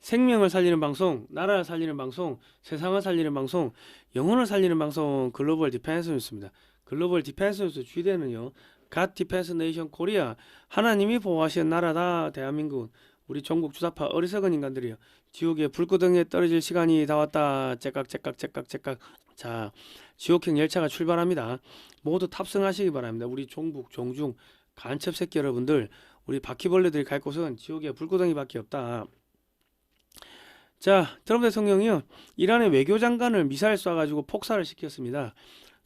생명을 살리는 방송, 나라를 살리는 방송, 세상을 살리는 방송, 영혼을 살리는 방송 글로벌 디펜스 뉴스입니다. 글로벌 디펜스 뉴스 주대는요. 갓 디펜스 네이션 코리아 하나님이 보호하시는 나라다 대한민국 우리 종국 주사파 어리석은 인간들이요. 지옥의 불구덩이에 떨어질 시간이 다 왔다. 째깍째깍째깍째깍. 자, 지옥행 열차가 출발합니다. 모두 탑승하시기 바랍니다. 우리 종북, 종중, 간첩 새끼 여러분들, 우리 바퀴벌레들이 갈 곳은 지옥의 불구덩이밖에 없다. 자, 트럼프 대통령이요. 이란의 외교장관을 미사일 쏴가지고 폭살을 시켰습니다.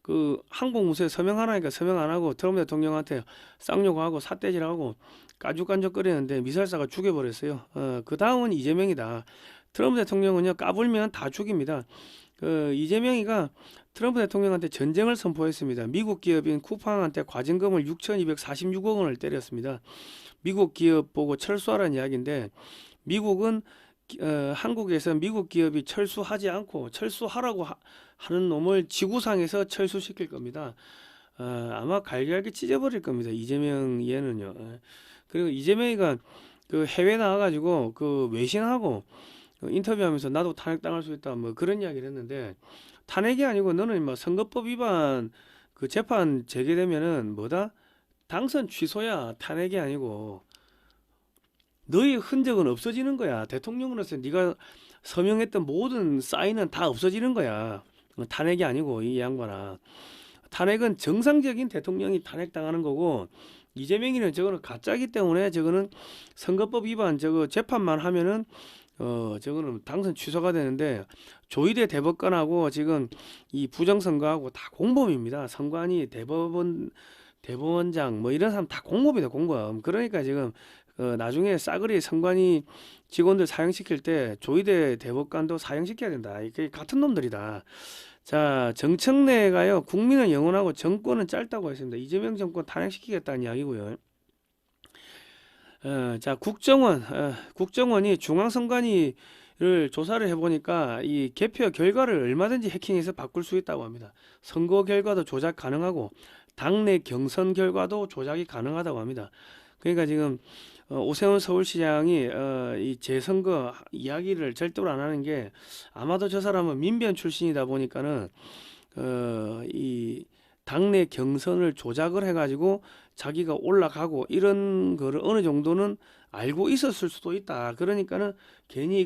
그 항공무소에 서명하라니까 서명 안 하고 트럼프 대통령한테 쌍욕하고 삿대질하고 까죽깐죽거리는데 미사일 쏴가 죽여버렸어요. 그 다음은 이재명이다. 트럼프 대통령은요 까불면 다 죽입니다. 그 이재명이가 트럼프 대통령한테 전쟁을 선포했습니다. 미국 기업인 쿠팡한테 과징금을 6,246억 원을 때렸습니다. 미국 기업 보고 철수하라는 이야기인데 미국은 한국에서 미국 기업이 철수하지 않고 철수하라고 하는 놈을 지구상에서 철수시킬 겁니다. 아마 갈기갈기 찢어버릴 겁니다. 이재명 얘는요. 그리고 이재명이가 그 해외 나와가지고 그 외신하고 인터뷰하면서 나도 탄핵당할 수 있다 뭐 그런 이야기를 했는데 탄핵이 아니고 너는 뭐 선거법 위반 그 재판 재개되면은 뭐다? 당선 취소야. 탄핵이 아니고 너의 흔적은 없어지는 거야. 대통령으로서 네가 서명했던 모든 사인은 다 없어지는 거야. 탄핵이 아니고 이 양반아. 탄핵은 정상적인 대통령이 탄핵당하는 거고 이재명이는 저거는 가짜기 때문에 저거는 선거법 위반 저거 재판만 하면은 저거는 당선 취소가 되는데 조희대 대법관하고 지금 이 부정선거하고 다 공범입니다. 선관위 대법원장 뭐 이런 사람 다 공범이다 공범. 그러니까 지금 나중에 싸그리 선관위 직원들 사형시킬 때 조희대 대법관도 사형시켜야 된다. 이게 같은 놈들이다. 자, 정청래가요 국민은 영원하고 정권은 짧다고 했습니다. 이재명 정권 탄핵시키겠다는 이야기고요. 자, 국정원이 중앙선관위를 조사를 해보니까 이 개표 결과를 얼마든지 해킹해서 바꿀 수 있다고 합니다. 선거 결과도 조작 가능하고 당내 경선 결과도 조작이 가능하다고 합니다. 그러니까 지금 오세훈 서울시장이 이 재선거 이야기를 절대로 안 하는 게 아마도 저 사람은 민변 출신이다 보니까는 이 당내 경선을 조작을 해가지고 자기가 올라가고 이런 거를 어느 정도는 알고 있었을 수도 있다. 그러니까는 괜히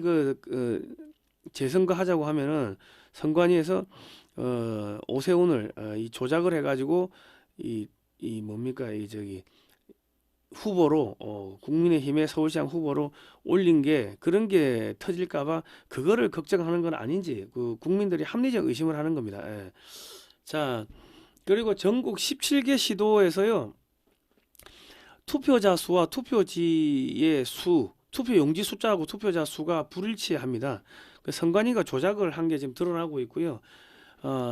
재선거 하자고 하면은 선관위에서 오세훈을 이 조작을 해가지고 이 뭡니까 이 저기 후보로 국민의힘의 서울시장 후보로 올린 게 그런 게 터질까봐 그거를 걱정하는 건 아닌지 그 국민들이 합리적 의심을 하는 겁니다. 예. 자, 그리고 전국 17개 시도에서요 투표자 수와 투표지의 수, 투표용지 숫자하고 투표자 수가 불일치합니다. 그 선관위가 조작을 한 게 지금 드러나고 있고요.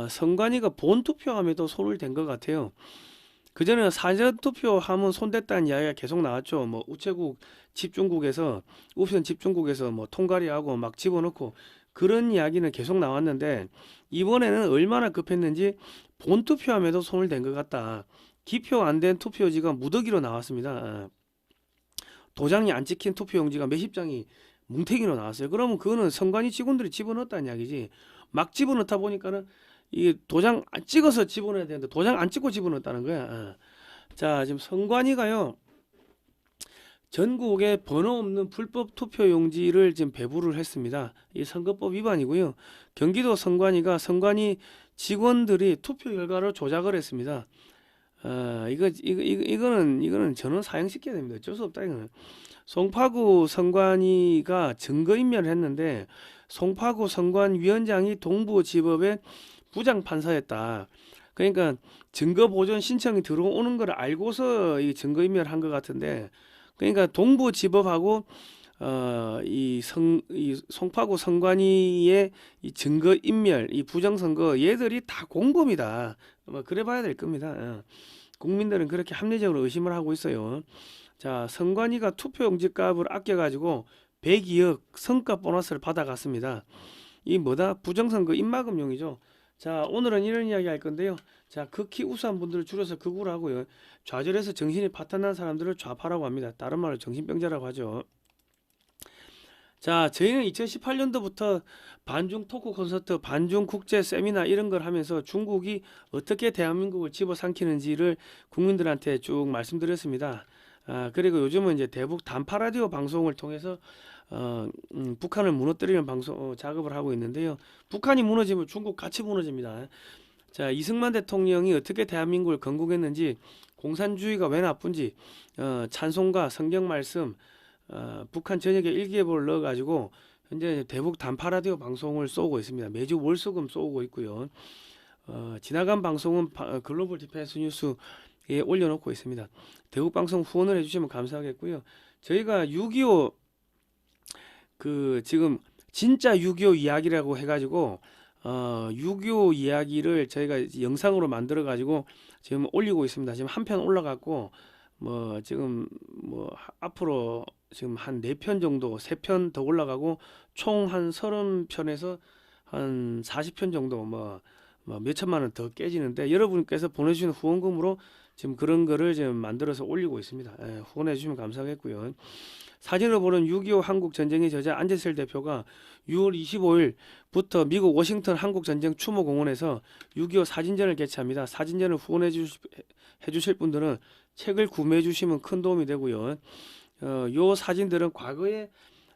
선관위가 본 투표함에도 손을 댄 것 같아요. 그전에는 사전투표하면 손댔다는 이야기가 계속 나왔죠. 뭐 우체국 집중국에서 우편 집중국에서 뭐 통과리하고 막 집어넣고 그런 이야기는 계속 나왔는데 이번에는 얼마나 급했는지 본투표함에도 손을 댄 것 같다. 기표 안 된 투표지가 무더기로 나왔습니다. 도장이 안 찍힌 투표용지가 몇십 장이 뭉탱이로 나왔어요. 그러면 그거는 선관위 직원들이 집어넣었다는 이야기지. 막 집어넣다 보니까는 이게 도장 안 찍어서 집어넣어야 되는데 도장 안 찍고 집어넣었다는 거야. 자, 지금 선관위가요. 전국에 번호 없는 불법 투표용지를 지금 배부를 했습니다. 이 선거법 위반이고요. 경기도 선관위가 선관위 직원들이 투표 결과를 조작을 했습니다. 이거는 저는 사형시켜야 됩니다. 어쩔 수 없다 이거는. 송파구 선관위가 증거인멸을 했는데 송파구 선관위원장이 동부지법의 부장판사였다. 그러니까 증거보존 신청이 들어오는 걸 알고서 이 증거인멸을 한 것 같은데 그러니까 동부지법하고 이 송파구 선관위의 이 증거인멸, 이 부정선거 얘들이 다 공범이다. 뭐 그래 봐야 될 겁니다. 국민들은 그렇게 합리적으로 의심을 하고 있어요. 자, 선관위가 투표용지 값을 아껴가지고 102억 성과 보너스를 받아갔습니다. 이 뭐다? 부정선거 입막음용이죠. 자, 오늘은 이런 이야기 할 건데요. 자, 극히 우수한 분들을 줄여서 극우라고요. 좌절해서 정신이 파탄난 사람들을 좌파라고 합니다. 다른 말로 정신병자라고 하죠. 자, 저희는 2018년도부터 반중 토크 콘서트, 반중 국제 세미나 이런 걸 하면서 중국이 어떻게 대한민국을 집어삼키는지를 국민들한테 쭉 말씀드렸습니다. 그리고 요즘은 이제 대북 단파 라디오 방송을 통해서 북한을 무너뜨리는 방송 작업을 하고 있는데요. 북한이 무너지면 중국 같이 무너집니다. 자, 이승만 대통령이 어떻게 대한민국을 건국했는지, 공산주의가 왜 나쁜지, 찬송가, 성경 말씀, 북한 전역에 일기예보를 넣어가지고 현재 대북 단파 라디오 방송을 쏘고 있습니다. 매주 월수금 쏘고 있고요. 지나간 방송은 글로벌 디펜스 뉴스에 올려놓고 있습니다. 대북 방송 후원을 해주시면 감사하겠고요. 저희가 6.25 지금 진짜 6.25 이야기라고 해가지고 6.25 이야기를 저희가 영상으로 만들어 가지고 지금 올리고 있습니다. 지금 한 편 올라갔고 뭐 지금 뭐 앞으로 지금 한 4편 정도, 3편 더 올라가고 총 한 30편에서 한 40편 정도 뭐 몇천만 원 더 깨지는데, 여러분께서 보내주신 후원금으로 지금 그런 거를 지금 만들어서 올리고 있습니다. 후원해 주시면 감사하겠고요. 사진을 보는 6.25 한국 전쟁의 저자 안재슬 대표가 6월 25일부터 미국 워싱턴 한국전쟁 추모공원에서 6.25 사진전을 개최합니다. 사진전을 후원해 주실 분들은 책을 구매해 주시면 큰 도움이 되고요. 요 사진들은 과거에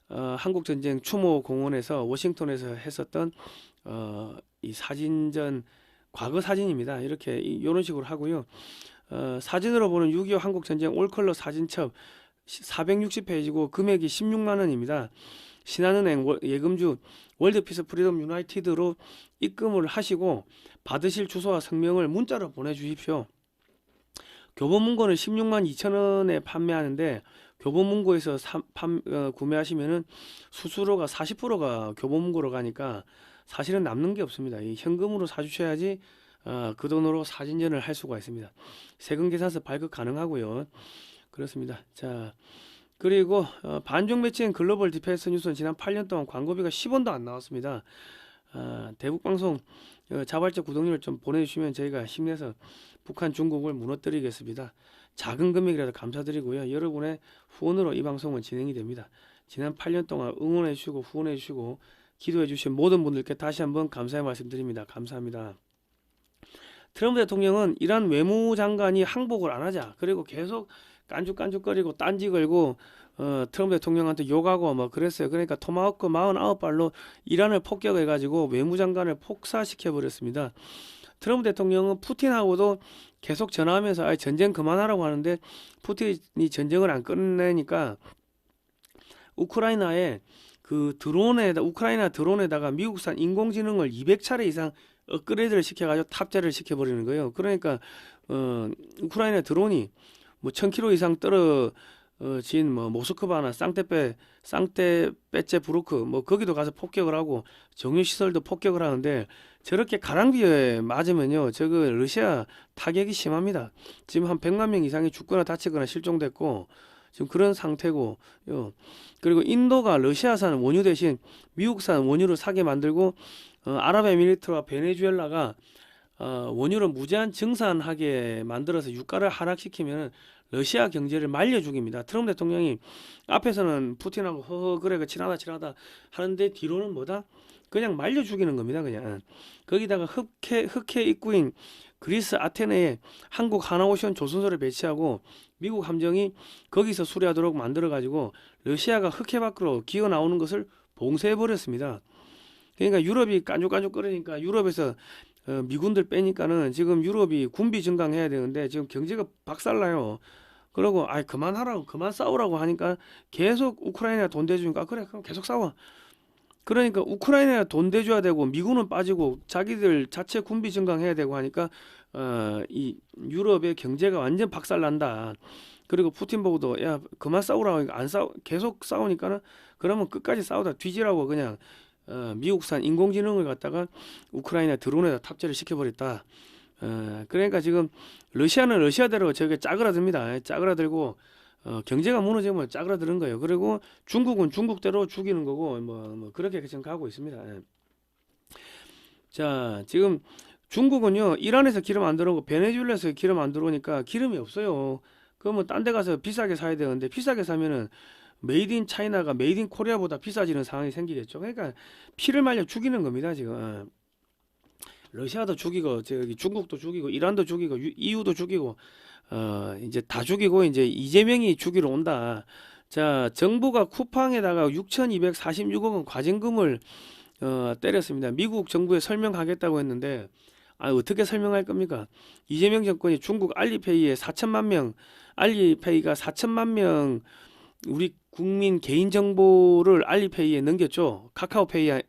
한국전쟁 추모공원에서 워싱턴에서 했었던 이 사진전 과거 사진입니다. 이렇게 이런 식으로 하고요. 사진으로 보는 6.25 한국전쟁 올컬러 사진첩 460페이지고 금액이 16만 원입니다. 신한은행 예금주 월드피스 프리덤 유나이티드로 입금을 하시고 받으실 주소와 성명을 문자로 보내주십시오. 교보문고는 16만 2천 원에 판매하는데 교보문고에서 구매하시면은 수수료가 40%가 교보문고로 가니까 사실은 남는 게 없습니다. 이 현금으로 사주셔야지 그 돈으로 사진전을 할 수가 있습니다. 세금 계산서 발급 가능하고요. 그렇습니다. 자, 그리고 반중 매체인 글로벌 디펜스 뉴스는 지난 8년 동안 광고비가 10원도 안 나왔습니다. 대북방송 자발적 구독료를 좀 보내주시면 저희가 힘내서 북한 중국을 무너뜨리겠습니다. 작은 금액이라도 감사드리고요. 여러분의 후원으로 이 방송은 진행이 됩니다. 지난 8년 동안 응원해 주시고 후원해 주시고 기도해 주신 모든 분들께 다시 한번 감사의 말씀드립니다. 감사합니다. 트럼프 대통령은 이란 외무장관이 항복을 안 하자, 그리고 계속 깐죽깐죽거리고 딴지 걸고 트럼프 대통령한테 욕하고 뭐 그랬어요. 그러니까 토마호크 49발로 이란을 폭격해가지고 외무장관을 폭사시켜 버렸습니다. 트럼프 대통령은 푸틴하고도 계속 전화하면서 전쟁 그만하라고 하는데 푸틴이 전쟁을 안 끝내니까 우크라이나 드론에다가 미국산 인공지능을 200차례 이상 업그레이드를 시켜가지고 탑재를 시켜버리는 거예요. 그러니까 우크라이나 드론이 뭐 1000km 이상 떨어진 뭐 모스크바나 상테페체부르크 뭐 거기도 가서 폭격을 하고 정유시설도 폭격을 하는데, 저렇게 가랑비에 맞으면요 저거 러시아 타격이 심합니다. 지금 한 100만 명 이상이 죽거나 다치거나 실종됐고 지금 그런 상태고, 그리고 인도가 러시아산 원유 대신 미국산 원유를 사게 만들고 아랍에미리트와 베네수엘라가 원유를 무제한 증산하게 만들어서 유가를 하락시키면 러시아 경제를 말려 죽입니다. 트럼프 대통령이 앞에서는 푸틴하고 허허 그래 친하다 하는데 뒤로는 뭐다? 그냥 말려 죽이는 겁니다. 그냥 거기다가 흑해 입구인 그리스 아테네에 한국 하나오션 조선소를 배치하고 미국 함정이 거기서 수리하도록 만들어 가지고 러시아가 흑해 밖으로 기어 나오는 것을 봉쇄해 버렸습니다. 그러니까 유럽이 깐죽깐죽거리니까 유럽에서 미군들 빼니까는 지금 유럽이 군비 증강해야 되는데 지금 경제가 박살나요. 그러고 그만하라고, 그만 싸우라고 하니까 계속 우크라이나 돈 대주니까 그래 그럼 계속 싸워. 그러니까 우크라이나 돈 대줘야 되고 미군은 빠지고 자기들 자체 군비 증강해야 되고 하니까 이 유럽의 경제가 완전 박살난다. 그리고 푸틴 보고도 야 그만 싸우라고 하니까 안 싸우 계속 싸우니까는 그러면 끝까지 싸우다 뒤지라고 그냥 미국산 인공지능을 갖다가 우크라이나 드론에다 탑재를 시켜버렸다. 그러니까 지금 러시아는 러시아대로 저게 짜그라듭니다. 짜그라들고 경제가 무너지면 짜그라드는 거예요. 그리고 중국은 중국대로 죽이는 거고 뭐 그렇게 지금 가고 있습니다. 자, 지금 중국은요 이란에서 기름 안 들어오고 베네수엘라에서 기름 안 들어오니까 기름이 없어요. 그러면 딴 데 가서 비싸게 사야 되는데 비싸게 사면은 메이드 인 차이나가 메이드 인 코리아보다 비싸지는 상황이 생기겠죠. 그러니까 피를 말려 죽이는 겁니다, 지금. 러시아도 죽이고 저기 중국도 죽이고 이란도 죽이고 EU도 죽이고 이제 다 죽이고 이제 이재명이 죽이러 온다. 자, 정부가 쿠팡에다가 6,246억 원 과징금을 때렸습니다. 미국 정부에 설명하겠다고 했는데 어떻게 설명할 겁니까? 이재명 정권이 중국 알리페이에 4천만 명, 알리페이가 4천만 명 우리 국민 개인 정보를 알리페이에 넘겼죠. 카카오페이가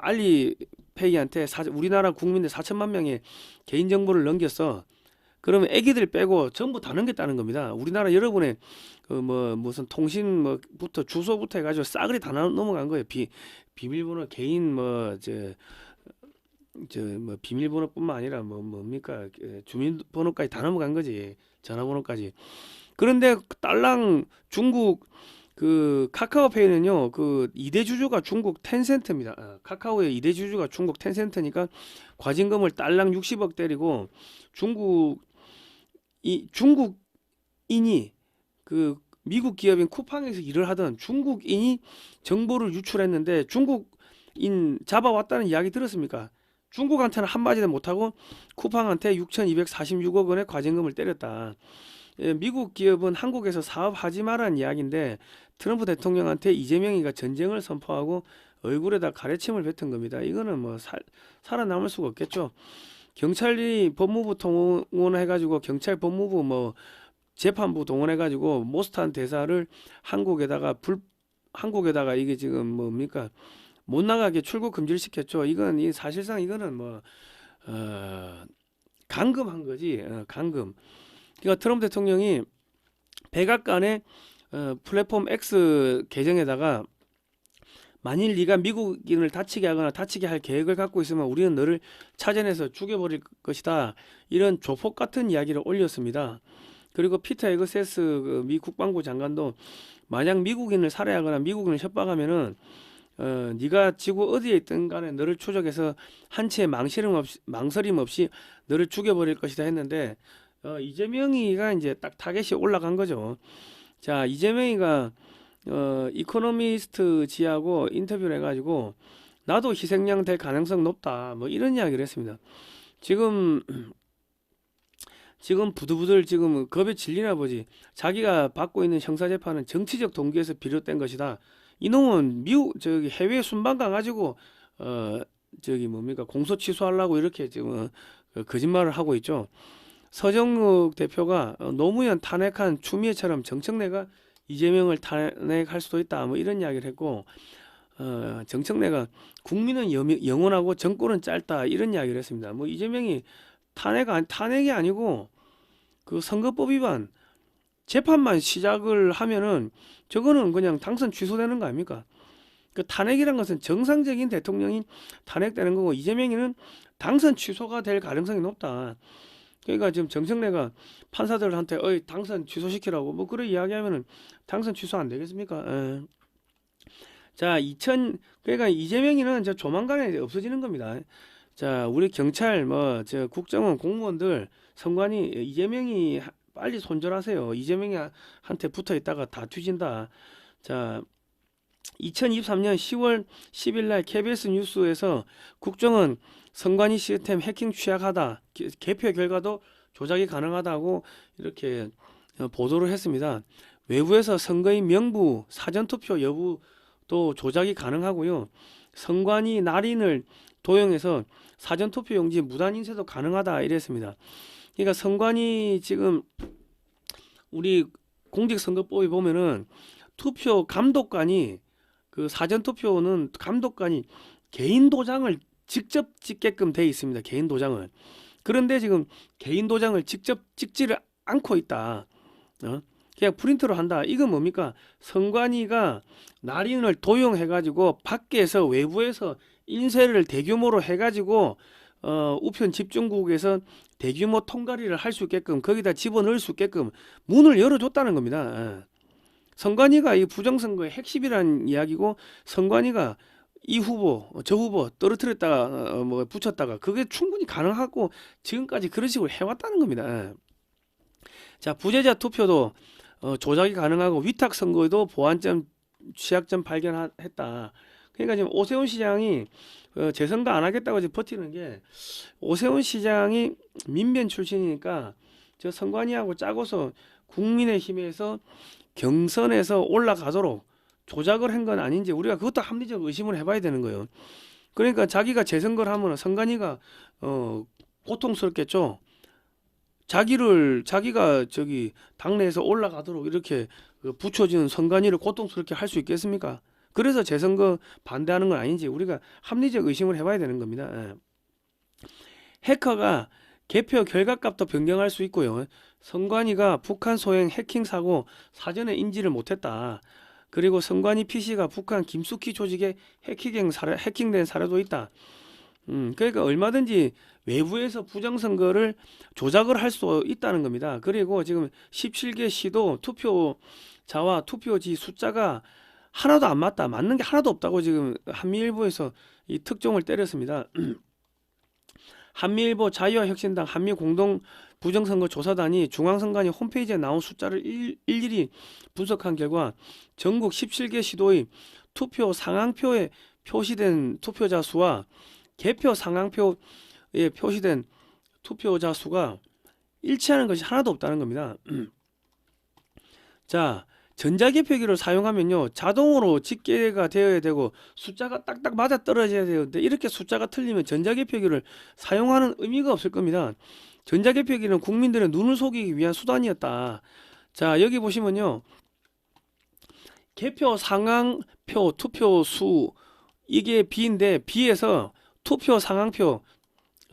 알리페이한테 우리나라 국민들 4천만 명의 개인 정보를 넘겼어. 그러면 애기들 빼고 전부 다 넘겼다는 겁니다. 우리나라 여러분의 무슨 통신 뭐부터 주소부터 해가지고 싸그리 다 넘어간 거예요. 비밀번호 개인 비밀번호뿐만 아니라 뭡니까 주민번호까지 다 넘어간 거지. 전화번호까지. 그런데 딸랑 중국 그 카카오페이는요, 그 2대 주주가 중국 텐센트입니다. 카카오의 2대 주주가 중국 텐센트니까 과징금을 딸랑 60억 때리고 중국인이 그 미국 기업인 쿠팡에서 일을 하던 중국인이 정보를 유출했는데 중국인 잡아왔다는 이야기 들었습니까? 중국한테는 한마디도 못하고 쿠팡한테 6,246억 원의 과징금을 때렸다. 미국 기업은 한국에서 사업하지 마라는 이야기인데 트럼프 대통령한테 이재명이가 전쟁을 선포하고 얼굴에다 가래침을 뱉은 겁니다. 이거는 뭐 살아남을 수가 없겠죠. 경찰이 법무부 동원해가지고 경찰 법무부 재판부 동원해가지고 모스탄 대사를 한국에다가 이게 지금 뭡니까 못 나가게 출국 금지를 시켰죠. 사실상 이거는 감금한 거지. 감금. 그러니까 트럼프 대통령이 백악관의 플랫폼 X 계정에다가 만일 네가 미국인을 다치게 하거나 다치게 할 계획을 갖고 있으면 우리는 너를 찾아내서 죽여버릴 것이다. 이런 조폭 같은 이야기를 올렸습니다. 그리고 피터 에그세스 미 국방부 장관도 만약 미국인을 살해하거나 미국인을 협박하면은 네가 지구 어디에 있든 간에 너를 추적해서 한치의 망설임 없이 너를 죽여버릴 것이다 했는데 이재명이가 이제 딱 타겟이 올라간 거죠. 자, 이재명이가 이코노미스트 지하고 인터뷰를 해가지고 나도 희생양 될 가능성 높다. 이런 이야기를 했습니다. 지금 부들부들 지금 겁에 질리나 보지. 자기가 받고 있는 형사재판은 정치적 동기에서 비롯된 것이다. 이놈은 해외 순방 가가지고 공소 취소하려고 이렇게 지금 거짓말을 하고 있죠. 서정욱 대표가 노무현 탄핵한 추미애처럼 정청래가 이재명을 탄핵할 수도 있다. 이런 이야기를 했고 정청래가 국민은 영원하고 정권은 짧다. 이런 이야기를 했습니다. 이재명이 탄핵이 아니고 그 선거법 위반 재판만 시작을 하면은 저거는 그냥 당선 취소되는 거 아닙니까? 그 탄핵이란 것은 정상적인 대통령이 탄핵되는 거고 이재명이는 당선 취소가 될 가능성이 높다. 그러니까 지금 정청래가 판사들한테 당선 취소시키라고 그래 이야기하면은 당선 취소 안 되겠습니까? 자, 그러니까 이재명이는 조만간에 없어지는 겁니다. 자, 우리 경찰 국정원 공무원들 선관위 이재명이 빨리 손절하세요. 이재명한테 붙어 있다가 다 뒤진다. 자, 2023년 10월 10일 날 KBS 뉴스에서 국정원 선관위 시스템 해킹 취약하다. 개표 결과도 조작이 가능하다고 이렇게 보도를 했습니다. 외부에서 선거인 명부, 사전투표 여부도 조작이 가능하고요. 선관위 날인을 도용해서 사전투표 용지 무단 인쇄도 가능하다 이랬습니다. 그러니까 선관위 지금 우리 공직선거법에 보면은 투표 감독관이 그 사전투표는 감독관이 개인 도장을 직접 찍게끔 돼 있습니다. 개인 도장을. 그런데 지금 개인 도장을 직접 찍지를 않고 있다. 그냥 프린트로 한다. 이건 뭡니까? 선관위가 날인을 도용해가지고 밖에서 외부에서 인쇄를 대규모로 해가지고 우편 집중국에서 대규모 통과리를 할 수 있게끔 거기다 집어넣을 수 있게끔 문을 열어줬다는 겁니다. 선관위가 이 부정선거의 핵심이라는 이야기고 선관위가 이 후보 저 후보 떨어뜨렸다가 붙였다가 그게 충분히 가능하고 지금까지 그런 식으로 해왔다는 겁니다. 자, 부재자 투표도 조작이 가능하고 위탁 선거에도 보완점, 취약점 발견했다. 그러니까 지금 오세훈 시장이 재선거 안 하겠다고 지금 버티는 게, 오세훈 시장이 민변 출신이니까 저 선관위하고 짜고서 국민의힘에서 경선에서 올라가도록 조작을 한 건 아닌지 우리가 그것도 합리적 의심을 해봐야 되는 거예요. 그러니까 자기가 재선거를 하면 선관위가 고통스럽겠죠. 자기가 저기 당내에서 올라가도록 이렇게 붙여지는 선관위를 고통스럽게 할 수 있겠습니까? 그래서 재선거 반대하는 건 아닌지 우리가 합리적 의심을 해봐야 되는 겁니다. 예. 해커가 개표 결과값도 변경할 수 있고요. 선관위가 북한 소행 해킹 사고 사전에 인지를 못했다. 그리고 선관위 PC가 북한 김숙희 조직에 해킹된 사례도 있다. 그러니까 얼마든지 외부에서 부정선거를 조작을 할 수 있다는 겁니다. 그리고 지금 17개 시도 투표자와 투표지 숫자가 하나도 안 맞다. 맞는 게 하나도 없다고 지금 한미일보에서 이 특종을 때렸습니다. 한미일보 자유화혁신당 한미공동 부정선거조사단이 중앙선관위 홈페이지에 나온 숫자를 일일이 분석한 결과 전국 17개 시도의 투표 상황표에 표시된 투표자 수와 개표 상황표에 표시된 투표자 수가 일치하는 것이 하나도 없다는 겁니다. 자, 전자개표기를 사용하면요 자동으로 집계가 되어야 되고 숫자가 딱딱 맞아 떨어져야 되는데, 이렇게 숫자가 틀리면 전자개표기를 사용하는 의미가 없을 겁니다. 전자개표기는 국민들의 눈을 속이기 위한 수단이었다. 자, 여기 보시면요 개표 상황표 투표수 이게 B인데, B에서 투표 상황표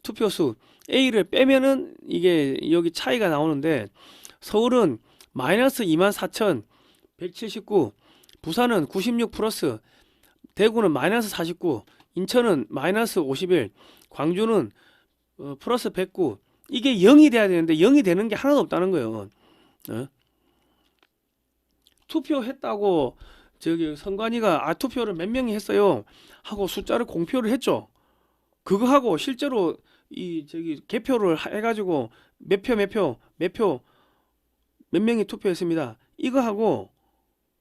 투표수 A를 빼면은 이게 여기 차이가 나오는데, 서울은 마이너스 24,179, 부산은 96 플러스, 대구는 마이너스 49, 인천은 마이너스 51, 광주는 플러스 109. 이게 0이 돼야 되는데 0이 되는 게 하나도 없다는 거예요. 투표했다고 저기 선관위가 투표를 몇 명이 했어요 하고 숫자를 공표를 했죠. 그거 하고 실제로 이 저기 개표를 해가지고 몇 명이 투표했습니다. 이거 하고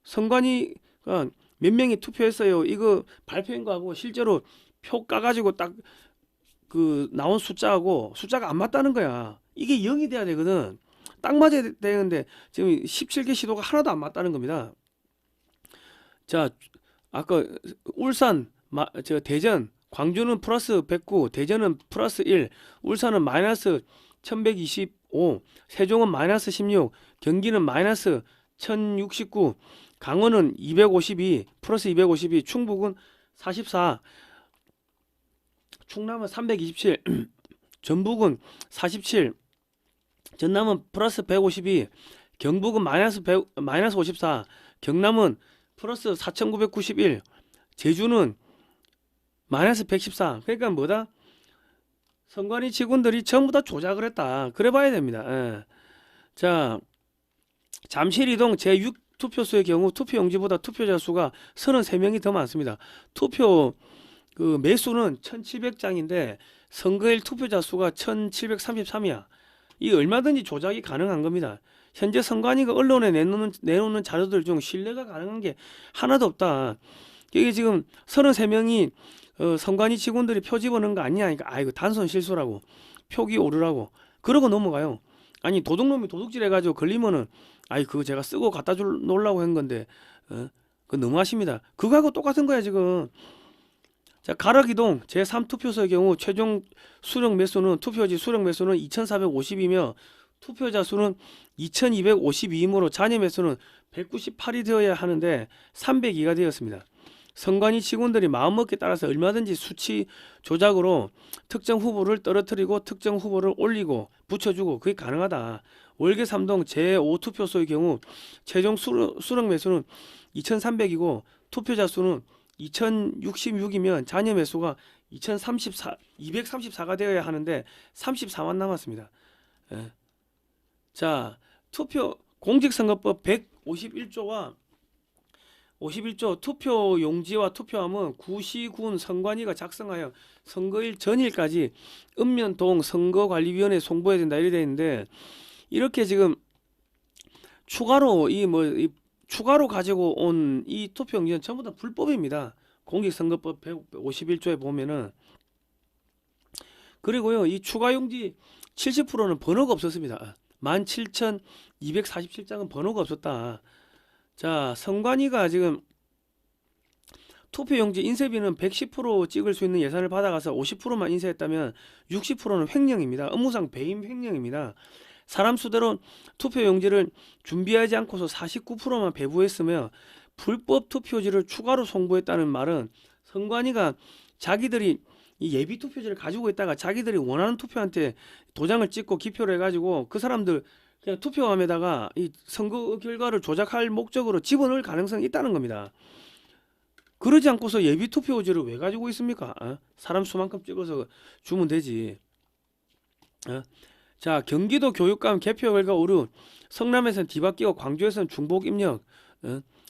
선관위가 몇 명이 투표했어요 이거 발표한 거하고 실제로 표 까가지고 딱 그 나온 숫자가 안 맞다는 거야. 이게 0이 돼야 되거든. 딱 맞아야 되는데 지금 17개 시도가 하나도 안 맞다는 겁니다. 자, 아까 울산, 대전, 광주는 플러스 109, 대전은 플러스 1, 울산은 마이너스 1125, 세종은 마이너스 16, 경기는 마이너스 1069, 강원은 252, 플러스 252, 충북은 44, 충남은 327, 전북은 47, 전남은 플러스 152, 경북은 마이너스 54, 경남은 플러스 4991, 제주는 마이너스 114. 그러니까 뭐다? 선관위 직원들이 전부 다 조작을 했다. 그래 봐야 됩니다. 예. 자, 잠실이동 제6 투표소의 경우 투표용지보다 투표자 수가 33명이 더 많습니다. 투표 그 매수는 1700장인데 선거일 투표자 수가 1733이야. 이 얼마든지 조작이 가능한 겁니다. 현재 선관위가 언론에 내놓는 자료들 중 신뢰가 가능한 게 하나도 없다. 이게 지금 33명이 선관위 직원들이 표 집어넣은 거 아니냐 하니까 이거 단순 실수라고, 표기 오류라고 그러고 넘어가요. 아니 도둑놈이 도둑질 해가지고 걸리면은 그거 제가 쓰고 갖다 놓으려고 한 건데 그거 너무하십니다. 그거하고 똑같은 거야 지금. 자, 가락이동 제3투표소의 경우 최종 투표지 수령 매수는 2450이며 투표자 수는 2252이므로 잔여 매수는 198이 되어야 하는데 302가 되었습니다. 선관위 직원들이 마음먹기에 따라서 얼마든지 수치 조작으로 특정 후보를 떨어뜨리고 특정 후보를 올리고 붙여주고 그게 가능하다. 월계 3동 제5투표소의 경우 최종 수령 매수는 2300이고 투표자 수는 2066이면 잔여 매수가 234가 되어야 하는데 34만 남았습니다. 예. 자, 공직선거법 151조와 51조 투표용지와 투표함은 구시군 선관위가 작성하여 선거일 전일까지 읍면동 선거관리위원회에 송부해야 된다 이래 되어 있는데, 이렇게 지금 추가로 추가로 가지고 온 이 투표용지는 전부 다 불법입니다. 공직선거법 151조에 보면은. 그리고요, 이 추가용지 70%는 번호가 없었습니다. 17,247장은 번호가 없었다. 자, 선관위가 지금 투표용지 인쇄비는 110% 찍을 수 있는 예산을 받아가서 50%만 인쇄했다면 60%는 횡령입니다. 업무상 배임 횡령입니다. 사람 수대로 투표용지를 준비하지 않고서 49%만 배부했으며 불법 투표지를 추가로 송부했다는 말은 선관위가 자기들이 이 예비 투표지를 가지고 있다가 자기들이 원하는 투표한테 도장을 찍고 기표를 해가지고 그 사람들 그냥 투표함에다가 이 선거 결과를 조작할 목적으로 집어넣을 가능성이 있다는 겁니다. 그러지 않고서 예비 투표지를 왜 가지고 있습니까? 사람 수만큼 찍어서 주면 되지. 자, 경기도 교육감 개표 결과 오류, 성남에서는 뒤바뀌고 광주에서는 중복 입력,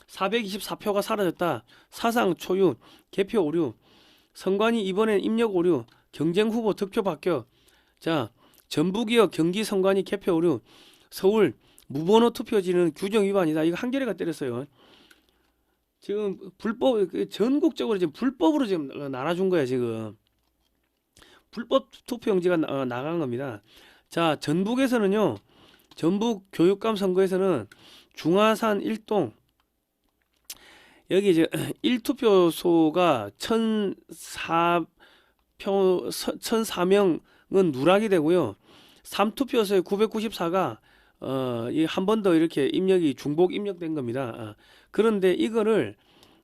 424표가 사라졌다. 사상 초유, 개표 오류, 선관위 이번엔 입력 오류, 경쟁 후보 득표 바뀌어. 자, 전북이어 경기 선관위 개표 오류, 서울 무번호 투표지는 규정 위반이다. 이거 한겨레가 때렸어요. 지금 불법 전국적으로 지금 불법으로 지금 나눠준 거야 지금. 불법 투표용지가 나간 겁니다. 자, 전북에서는요, 전북 교육감 선거에서는 중화산 1동 여기 이제 1투표소가 1004명은 누락이 되고요. 3투표소에 994가 한 번 더 이렇게 입력이 중복 입력된 겁니다. 그런데 이거를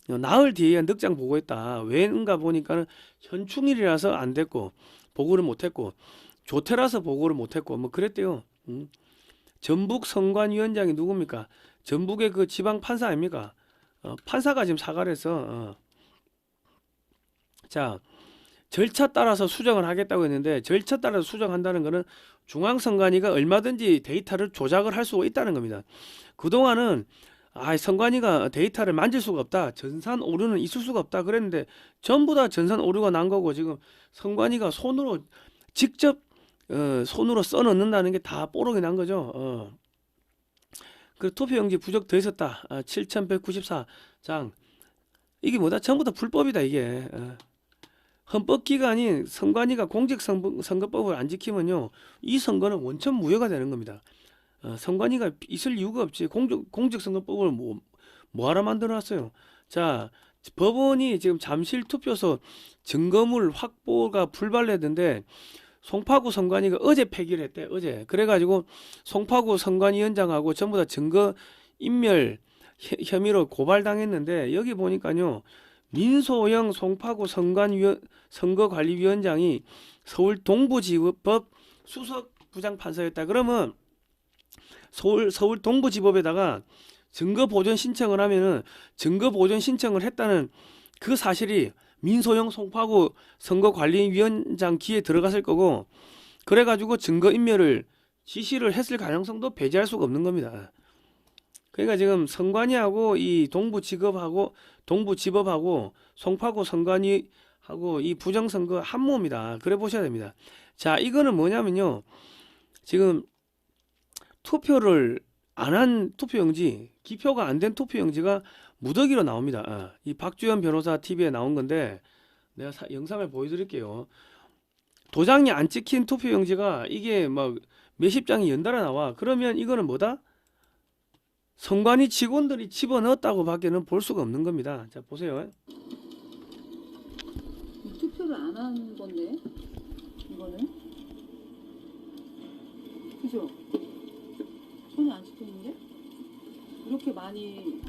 나흘 뒤에 늑장 보고했다. 왜인가 보니까는 현충일이라서 안 됐고 보고를 못했고 조퇴라서 보고를 못했고 뭐 그랬대요. 전북 선관위원장이 누굽니까? 전북의 그 지방 판사 아닙니까? 판사가 지금 사과를 해서 자, 절차 따라서 수정을 하겠다고 했는데 절차 따라서 수정한다는 것은 중앙선관위가 얼마든지 데이터를 조작을 할 수가 있다는 겁니다. 그동안은 선관위가 데이터를 만질 수가 없다. 전산 오류는 있을 수가 없다. 그랬는데 전부 다 전산 오류가 난 거고 지금 선관위가 손으로 직접 손으로 써 넣는다는 게 다 뽀록이 난 거죠. 그 투표용지 부적 더 있었다. 7,194장. 이게 뭐다? 전부 다 불법이다 이게. 헌법기관인 선관위가 공직선거법을 안 지키면요, 이 선거는 원천 무효가 되는 겁니다. 선관위가 있을 이유가 없지. 공직선거법을 뭐하러 만들어놨어요? 자, 법원이 지금 잠실 투표소 증거물 확보가 불발됐는데 송파구 선관위가 어제 폐기를 했대. 어제. 그래가지고 송파구 선관위원장하고 전부 다 증거 인멸 혐의로 고발당했는데 여기 보니까요, 민소영 송파구 선거관리위원장이 서울 동부지법 수석 부장판사였다. 그러면 서울 동부지법에다가 증거보존 신청을 하면은 증거보존 신청을 했다는 그 사실이 민소영 송파구 선거관리위원장 귀에 들어갔을 거고, 그래가지고 증거인멸을 지시를 했을 가능성도 배제할 수가 없는 겁니다. 그러니까 지금 선관위하고 이 동부지법하고 송파구 선관위하고 이 부정선거 한 몸이다. 그래 보셔야 됩니다. 자, 이거는 뭐냐면요, 지금 투표를 안 한 투표용지, 기표가 안 된 투표용지가 무더기로 나옵니다. 이 박주현 변호사 TV에 나온 건데 내가 영상을 보여드릴게요. 도장이 안 찍힌 투표용지가 이게 막 몇십 장이 연달아 나와. 그러면 이거는 뭐다? 선관위 직원들이 집어넣었다고 밖에는 볼 수가 없는 겁니다. 자, 보세요. 투표를 안 한 건데 이거는 그죠? 손이 안 찍혔는데 이렇게 많이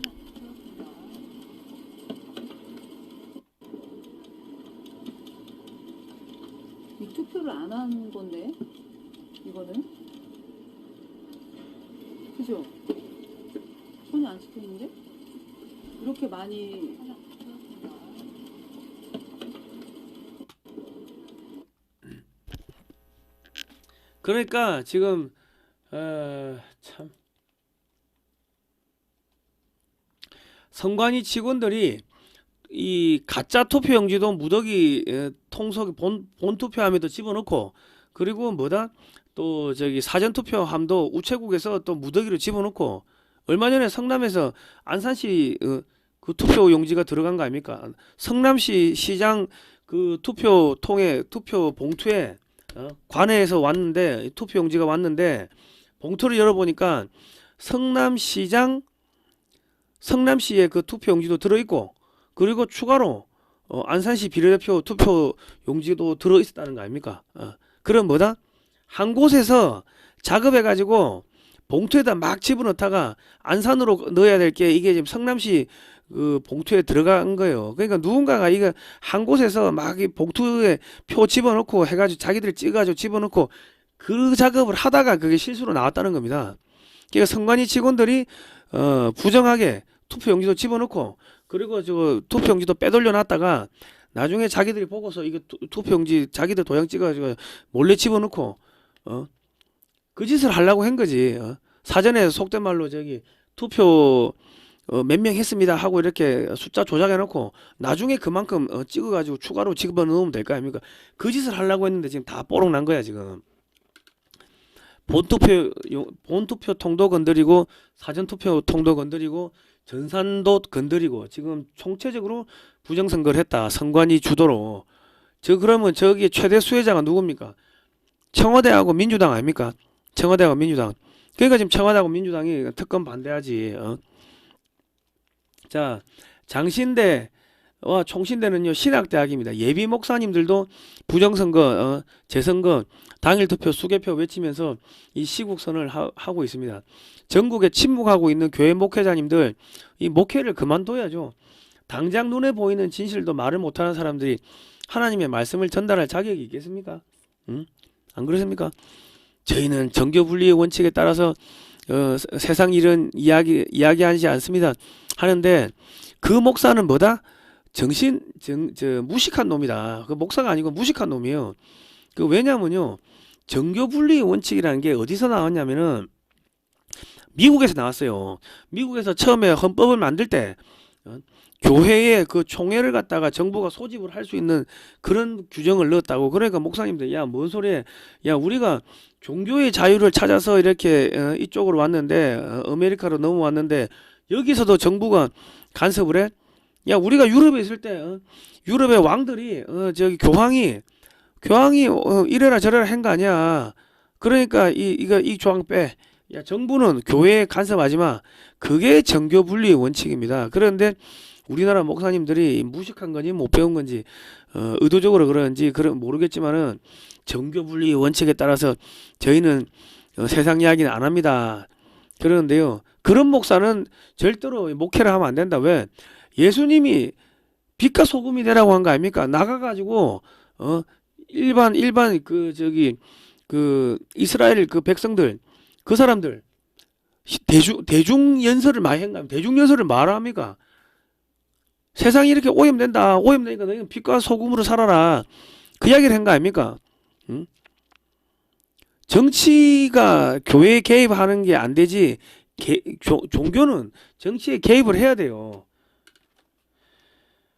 이 투표를 안 한 건데 이거는 그죠? 손이 안 찍혔는데 이렇게 많이 그러니까 지금 참 선관위 직원들이 이 가짜 투표용지도 무더기 통속 본 투표함에도 집어넣고, 그리고 뭐다 또 저기 사전 투표함도 우체국에서 또 무더기로 집어넣고 얼마 전에 성남에서 안산시 그 투표 용지가 들어간 거 아닙니까? 성남시 시장 그 투표통에 투표 봉투에 관내에서 왔는데 투표 용지가 왔는데 봉투를 열어보니까 성남시의 그 투표 용지도 들어있고 그리고 추가로 안산시 비례대표 투표 용지도 들어있었다는 거 아닙니까? 그럼 뭐다? 한 곳에서 작업해가지고 봉투에다 막 집어넣다가 안산으로 넣어야 될 게 이게 지금 성남시 그 봉투에 들어간 거예요. 그러니까 누군가가 이거 한 곳에서 막 이 봉투에 표 집어넣고 해가지고 자기들 찍어가지고 집어넣고 그 작업을 하다가 그게 실수로 나왔다는 겁니다. 그러니까 선관위 직원들이 부정하게 투표용지도 집어넣고 그리고 저 투표용지도 빼돌려 놨다가 나중에 자기들이 보고서 이거 투표용지 자기들 도장 찍어가지고 몰래 집어넣고 그 짓을 하려고 한 거지. 사전에 속된 말로 저기 투표 몇 명 했습니다 하고 이렇게 숫자 조작해 놓고 나중에 그만큼 찍어가지고 추가로 집어넣으면 될 거 아닙니까? 그 짓을 하려고 했는데 지금 다 뽀록 난 거야 지금. 본투표 통도 건드리고 사전투표 통도 건드리고 전산도 건드리고 지금 총체적으로 부정선거를 했다. 선관위 주도로. 그러면 저기 최대 수혜자가 누굽니까? 청와대하고 민주당 아닙니까? 청와대하고 민주당. 그러니까 지금 청와대하고 민주당이 특검 반대하지. 자, 장신대와 총신대는요 신학대학입니다. 예비 목사님들도 부정선거, 재선거 당일 투표 수개표 외치면서 이 시국선을 하고 있습니다. 전국에 침묵하고 있는 교회 목회자님들 이 목회를 그만둬야죠. 당장 눈에 보이는 진실도 말을 못하는 사람들이 하나님의 말씀을 전달할 자격이 있겠습니까? 안 그렇습니까? 저희는 정교분리의 원칙에 따라서 세상 일은 이야기하지 않습니다. 하는데 그 목사는 뭐다? 무식한 놈이다. 그 목사가 아니고 무식한 놈이에요. 그 왜냐면요. 정교분리의 원칙이라는 게 어디서 나왔냐면은 미국에서 나왔어요. 미국에서 처음에 헌법을 만들 때 교회에 그 총회를 갖다가 정부가 소집을 할 수 있는 그런 규정을 넣었다고. 그러니까 목사님들 야 뭔 소리야? 야 우리가 종교의 자유를 찾아서 이렇게 이쪽으로 왔는데 아메리카로 넘어왔는데 여기서도 정부가 간섭을 해? 야 우리가 유럽에 있을 때 유럽의 왕들이 저기 교황이 이래라 저래라 한 거 아니야. 그러니까 이 조항 빼. 야 정부는 교회에 간섭하지 마. 그게 정교분리의 원칙입니다. 그런데 우리나라 목사님들이 무식한 건지 못 배운 건지 의도적으로 그런지 모르겠지만은 정교분리의 원칙에 따라서 저희는 세상 이야기는 안 합니다. 그러는데요. 그런 목사는 절대로 목회를 하면 안 된다. 왜? 예수님이 빛과 소금이 되라고 한 거 아닙니까? 나가가지고 일반 그 이스라엘 그 백성들 그 사람들 대중 연설을 많이 한가? 대중 연설을 말합니까? 세상이 이렇게 오염된다. 오염되니까 너희는 빛과 소금으로 살아라. 그 이야기를 한 거 아닙니까? 정치가 교회에 개입하는 게 안 되지. 종교는 정치에 개입을 해야 돼요.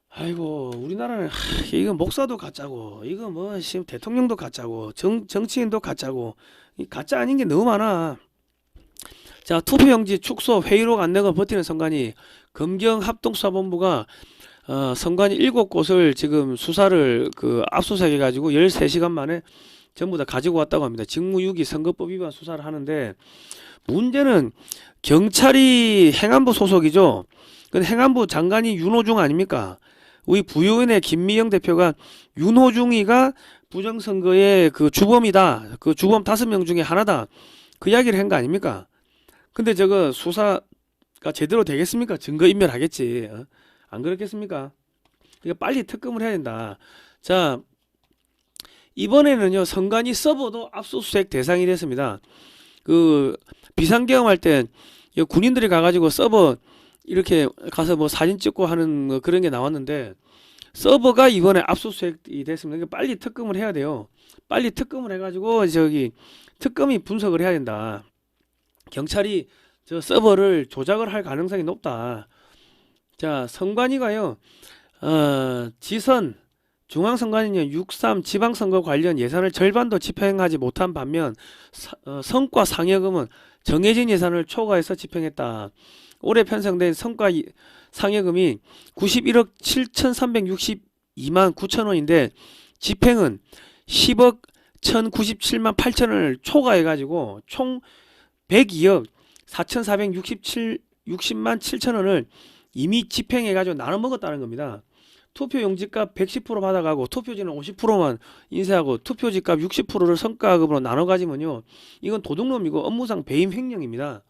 아이고 우리나라는 이거 목사도 가짜고 이거 뭐 지금 대통령도 가짜고 정치인도 가짜고 이 가짜 아닌 게 너무 많아. 자 투표용지 축소 회의록 안 내고 버티는 선관위 검경합동수사본부가 선관위 7곳을 지금 수사를 압수수색해 가지고 13시간 만에 전부 다 가지고 왔다고 합니다. 직무유기 선거법 위반 수사를 하는데 문제는 경찰이 행안부 소속이죠. 근데 행안부 장관이 윤호중 아닙니까? 우리 부유은의 김미영 대표가 윤호중이가 부정선거의 그 주범이다. 그 주범 5명 중에 하나다. 그 이야기를 한 거 아닙니까? 근데 저거 수사가 제대로 되겠습니까? 증거인멸하겠지. 안 그렇겠습니까? 그러니까 빨리 특검을 해야 된다. 자, 이번에는요, 선관위 서버도 압수수색 대상이 됐습니다. 그 비상경험할 때 군인들이 가가지고 서버 이렇게 가서 뭐 사진 찍고 하는 뭐 그런 게 나왔는데 서버가 이번에 압수수색이 됐습니다. 그러니까 빨리 특검을 해야 돼요. 빨리 특검을 해가지고 특검이 분석을 해야 된다. 경찰이 저 서버를 조작을 할 가능성이 높다. 자, 선관위가요, 지선 중앙선관위는 6.3 지방선거 관련 예산을 절반도 집행하지 못한 반면 성과 상여금은 정해진 예산을 초과해서 집행했다. 올해 편성된 성과 상여금이 91억 7,362만 9천 원인데 집행은 10억 1,097만 8천 원을 초과해가지고 총 102억 4,460만 7천 원을 이미 집행해가지고 나눠 먹었다는 겁니다. 투표 용지값 110% 받아가고 투표지는 50%만 인쇄하고 투표지값 60%를 성과급으로 나눠 가지면요, 이건 도둑놈이고 업무상 배임 횡령입니다.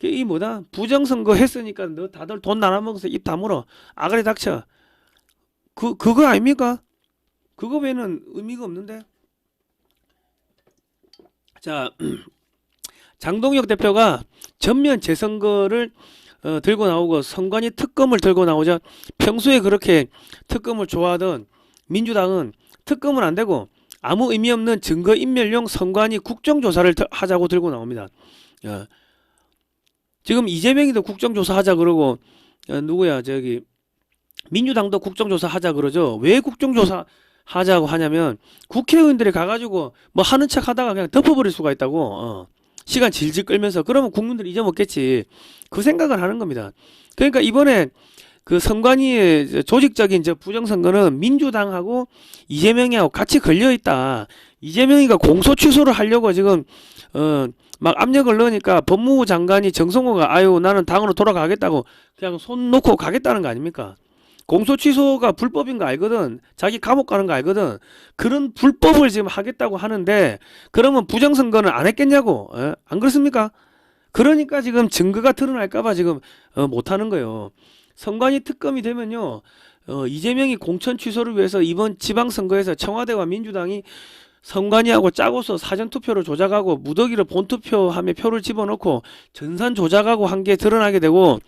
이 뭐다? 부정선거 했으니까 너 다들 돈 나눠 먹어서 입 다물어. 아가리 닥쳐. 그거 아닙니까? 그거 외에는 의미가 없는데. 자, 장동혁 대표가 전면 재선거를 들고 나오고 선관위 특검을 들고 나오자 평소에 그렇게 특검을 좋아하던 민주당은 특검은 안 되고 아무 의미 없는 증거인멸용 선관위 국정조사를 하자고 들고 나옵니다. 지금 이재명이도 국정조사 하자 그러고 누구야 저기 민주당도 국정조사 하자 그러죠. 왜 국정조사 하자고 하냐면 국회의원들이 가가지고 뭐 하는 척 하다가 그냥 덮어버릴 수가 있다고. 시간 질질 끌면서. 그러면 국민들이 잊어먹겠지. 그 생각을 하는 겁니다. 그러니까 이번에 그 선관위의 조직적인 부정선거는 민주당하고 이재명이하고 같이 걸려있다. 이재명이가 공소 취소를 하려고 지금 막 압력을 넣으니까 법무부 장관이 정성호가 아유 나는 당으로 돌아가겠다고 그냥 손 놓고 가겠다는 거 아닙니까? 공소 취소가 불법인 거 알거든. 자기 감옥 가는 거 알거든. 그런 불법을 지금 하겠다고 하는데 그러면 부정선거는 안 했겠냐고. 안 그렇습니까? 그러니까 지금 증거가 드러날까봐 지금 못하는 거예요. 선관위 특검이 되면요, 이재명이 공천 취소를 위해서 이번 지방선거에서 청와대와 민주당이 선관위하고 짜고서 사전투표를 조작하고 무더기로 본투표함에 표를 집어넣고 전산 조작하고 한 게 드러나게 되고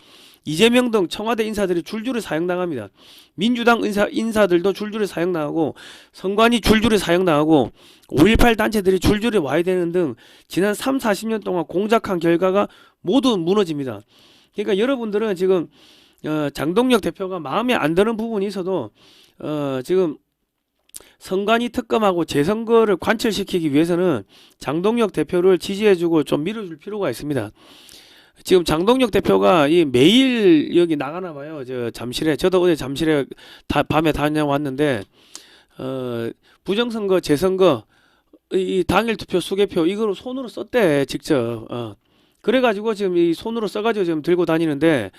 이재명 등 청와대 인사들이 줄줄이 사형당합니다. 민주당 인사들도 줄줄이 사형당하고 선관위 줄줄이 사형당하고 5.18 단체들이 줄줄이 와야 되는 등 지난 3, 40년 동안 공작한 결과가 모두 무너집니다. 그러니까 여러분들은 지금 장동혁 대표가 마음에 안 드는 부분이 있어도 지금 선관위 특검하고 재선거를 관철시키기 위해서는 장동혁 대표를 지지해주고 좀 밀어줄 필요가 있습니다. 지금 장동혁 대표가 매일 여기 나가나 봐요. 저 잠실에. 저도 어제 잠실에 밤에 다녀왔는데 부정선거, 재선거 이 당일 투표 수개표 이거로 손으로 썼대 직접. 그래가지고 지금 이 손으로 써가지고 지금 들고 다니는데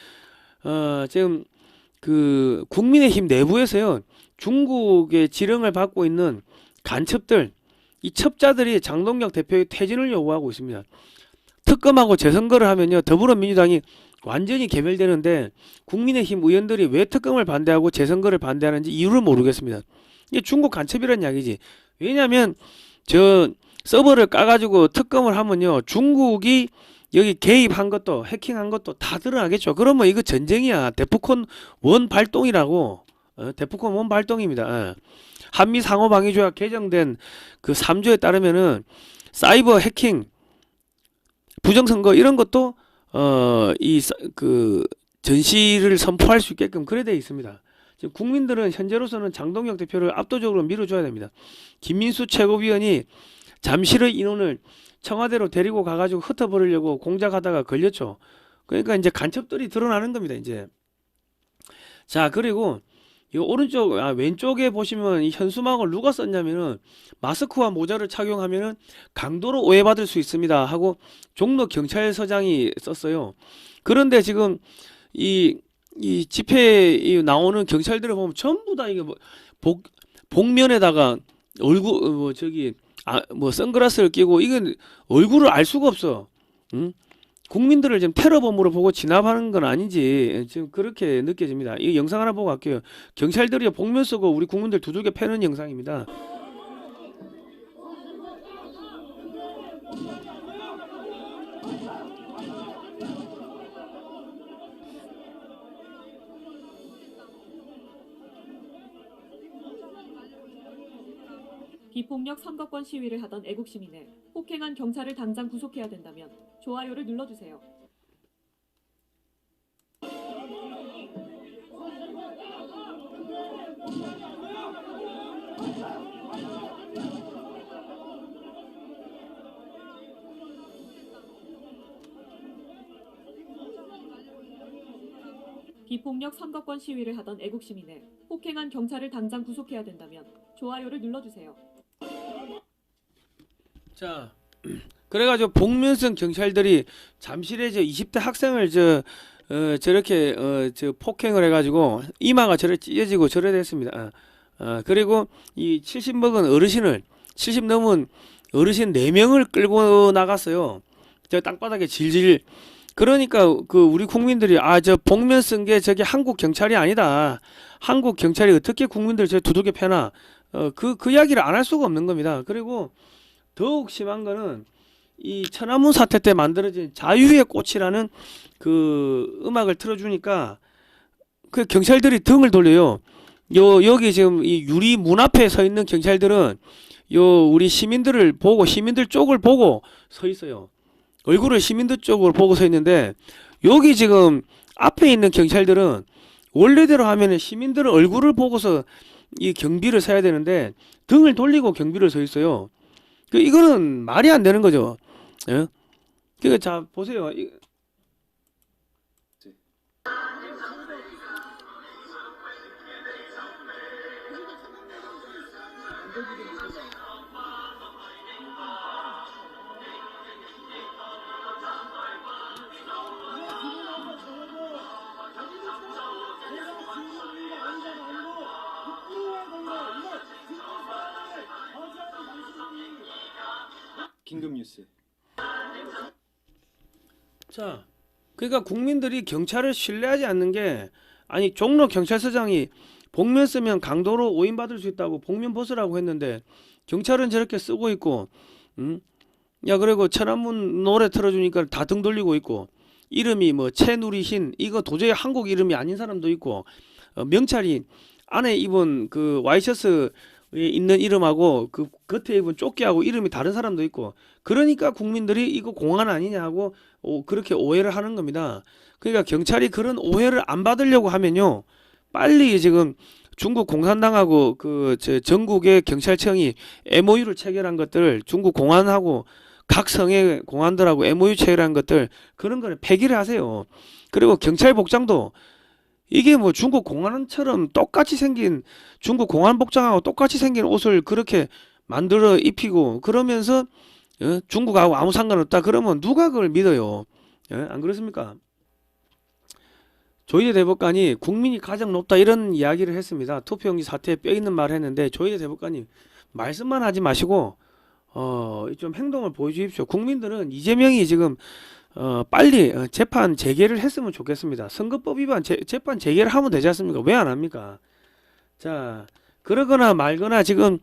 지금 그 국민의힘 내부에서요, 중국의 지령을 받고 있는 간첩들, 이 첩자들이 장동혁 대표의 퇴진을 요구하고 있습니다. 특검하고 재선거를 하면요, 더불어민주당이 완전히 개멸되는데 국민의힘 의원들이 왜 특검을 반대하고 재선거를 반대하는지 이유를 모르겠습니다. 이게 중국 간첩이란 이야기지. 왜냐하면 저 서버를 까가지고 특검을 하면요, 중국이 여기 개입한 것도 해킹한 것도 다 드러나겠죠. 그러면 이거 전쟁이야. 데프콘 원 발동이라고. 데프콘 원 발동입니다. 한미 상호방위조약 개정된 그 3조에 따르면은 사이버 해킹, 부정선거 이런 것도 그 전시를 선포할 수 있게끔 그래 되어 있습니다. 지금 국민들은 현재로서는 장동혁 대표를 압도적으로 밀어줘야 됩니다. 김민수 최고위원이 잠실의 인원을 청와대로 데리고 가가지고 흩어버리려고 공작하다가 걸렸죠. 그러니까 이제 간첩들이 드러나는 겁니다. 이제. 자, 그리고 이 오른쪽, 왼쪽에 보시면 이 현수막을 누가 썼냐면은 마스크와 모자를 착용하면은 강도로 오해받을 수 있습니다 하고 종로 경찰서장이 썼어요. 그런데 지금 이 집회에 나오는 경찰들을 보면 전부 다 이게 뭐 복면에다가 얼굴 선글라스를 끼고 이건 얼굴을 알 수가 없어. 응? 국민들을 지금 테러범으로 보고 진압하는 건 아닌지 지금 그렇게 느껴집니다. 이 영상 하나 보고 갈게요. 경찰들이 복면 쓰고 우리 국민들 두들겨 패는 영상입니다. 비폭력 선거권 시위를 하던 애국시민을 폭행한 경찰을 당장 구속해야 된다면 좋아요를 눌러주세요. 비폭력 선거권 시위를 하던 애국 시민을 폭행한 경찰을 당장 구속해야 된다면 좋아요를 눌러주세요. 자, 그래가지고 복면성 경찰들이 잠실에 저 20대 학생을 저렇게 저 폭행을 해가지고 이마가 저래 찢어지고 저래 됐습니다. 그리고 이 70 먹은 어르신을 70 넘은 어르신 4명을 끌고 나갔어요. 저 땅바닥에 질질. 그러니까 그 우리 국민들이 저 복면 쓴 게 저게 한국 경찰이 아니다. 한국 경찰이 어떻게 국민들 저 두들겨 패나? 그 이야기를 안 할 수가 없는 겁니다. 그리고 더욱 심한 거는 이 천안문 사태 때 만들어진 자유의 꽃이라는 그 음악을 틀어주니까 그 경찰들이 등을 돌려요. 여기 지금 이 유리 문 앞에 서 있는 경찰들은 우리 시민들을 보고 시민들 쪽을 보고 서 있어요. 얼굴을 시민들 쪽으로 보고 서 있는데 여기 지금 앞에 있는 경찰들은 원래대로 하면은 시민들 얼굴을 보고서 이 경비를 서야 되는데 등을 돌리고 경비를 서 있어요. 이거는 말이 안 되는 거죠. 예? 그러니까 자 보세요. 긴급 뉴스. 자, 그러니까 국민들이 경찰을 신뢰하지 않는 게 아니 종로 경찰서장이 복면 쓰면 강도로 오인받을 수 있다고 복면 벗으라고 했는데 경찰은 저렇게 쓰고 있고, 야 그리고 천안문 노래 틀어주니까 다 등 돌리고 있고 이름이 뭐 채누리흰 이거 도저히 한국 이름이 아닌 사람도 있고 명찰이 안에 입은 그 와이셔츠에 있는 이름하고 그 겉에 입은 조끼하고 이름이 다른 사람도 있고 그러니까 국민들이 이거 공안 아니냐고 그렇게 오해를 하는 겁니다. 그러니까 경찰이 그런 오해를 안 받으려고 하면요 빨리 지금 중국 공산당하고 그 전국의 경찰청이 MOU를 체결한 것들 중국 공안하고 각 성의 공안들하고 MOU 체결한 것들 그런 거는 폐기를 하세요. 그리고 경찰 복장도 이게 뭐 중국 공안처럼 똑같이 생긴 중국 공안 복장하고 똑같이 생긴 옷을 그렇게 만들어 입히고 그러면서 중국하고 아무 상관없다 그러면 누가 그걸 믿어요? 안 그렇습니까? 조희대 대법관이 국민이 가장 높다 이런 이야기를 했습니다. 투표용지 사태에 뼈 있는 말을 했는데 조희대 대법관이 말씀만 하지 마시고 좀 행동을 보여주십시오. 국민들은 이재명이 지금 빨리 재판 재개를 했으면 좋겠습니다. 선거법 위반 재판 재개를 하면 되지 않습니까? 왜 안 합니까? 자, 그러거나 말거나 지금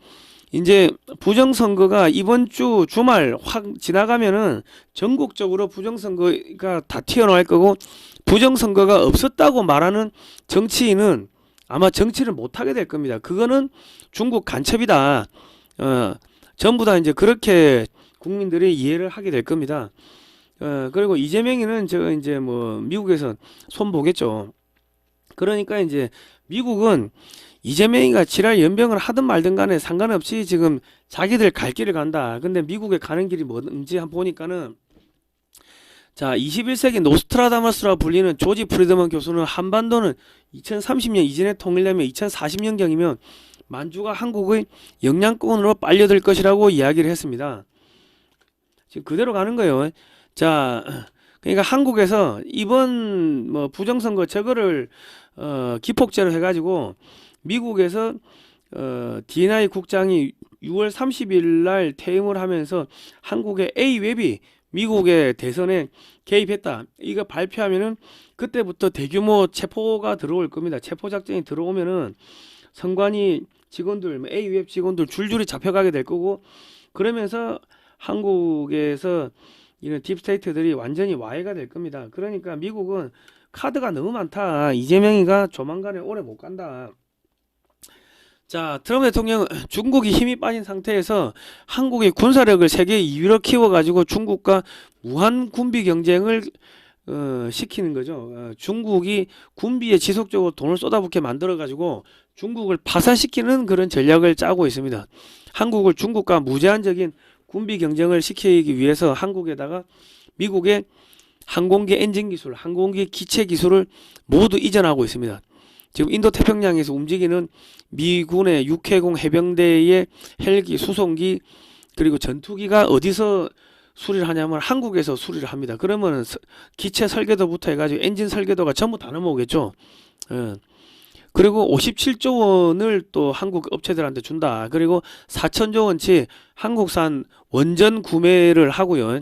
이제 부정선거가 이번 주 주말 확 지나가면은 전국적으로 부정선거가 다 튀어나올 거고 부정선거가 없었다고 말하는 정치인은 아마 정치를 못하게 될 겁니다. 그거는 중국 간첩이다. 전부 다 이제 그렇게 국민들이 이해를 하게 될 겁니다. 그리고 이재명이는 저 이제 뭐 미국에서 손 보겠죠. 그러니까 이제 미국은 이재명이가 지랄 연병을 하든 말든 간에 상관없이 지금 자기들 갈 길을 간다. 근데 미국에 가는 길이 뭔지 한번 보니까는 자 21세기 노스트라다머스라고 불리는 조지 프리드먼 교수는 한반도는 2030년 이전에 통일되면 2040년경이면 만주가 한국의 영향권으로 빨려들 것이라고 이야기를 했습니다. 지금 그대로 가는 거예요. 자, 그러니까 한국에서 이번 뭐 부정선거 저거를 기폭제로 해가지고 미국에서 D&I 국장이 6월 30일 날 퇴임을 하면서 한국의 A웹이 미국의 대선에 개입했다. 이거 발표하면은 그때부터 대규모 체포가 들어올 겁니다. 체포 작전이 들어오면은 선관위 직원들, A웹 직원들 줄줄이 잡혀가게 될 거고 그러면서 한국에서 이런 딥스테이트들이 완전히 와해가 될 겁니다. 그러니까 미국은 카드가 너무 많다. 이재명이가 조만간에 오래 못 간다. 자, 트럼프 대통령은 중국이 힘이 빠진 상태에서 한국의 군사력을 세계 2위로 키워가지고 중국과 무한 군비 경쟁을 시키는 거죠. 중국이 군비에 지속적으로 돈을 쏟아붓게 만들어가지고 중국을 파산시키는 그런 전략을 짜고 있습니다. 한국을 중국과 무제한적인 군비 경쟁을 시키기 위해서 한국에다가 미국의 항공기 엔진 기술, 항공기 기체 기술을 모두 이전하고 있습니다. 지금 인도 태평양에서 움직이는 미군의 육해공 해병대의 헬기, 수송기 그리고 전투기가 어디서 수리를 하냐면 한국에서 수리를 합니다. 그러면 기체 설계도부터 해가지고 엔진 설계도가 전부 다 넘어오겠죠. 그리고 57조 원을 또 한국 업체들한테 준다. 그리고 4천조 원치 한국산 원전 구매를 하고요.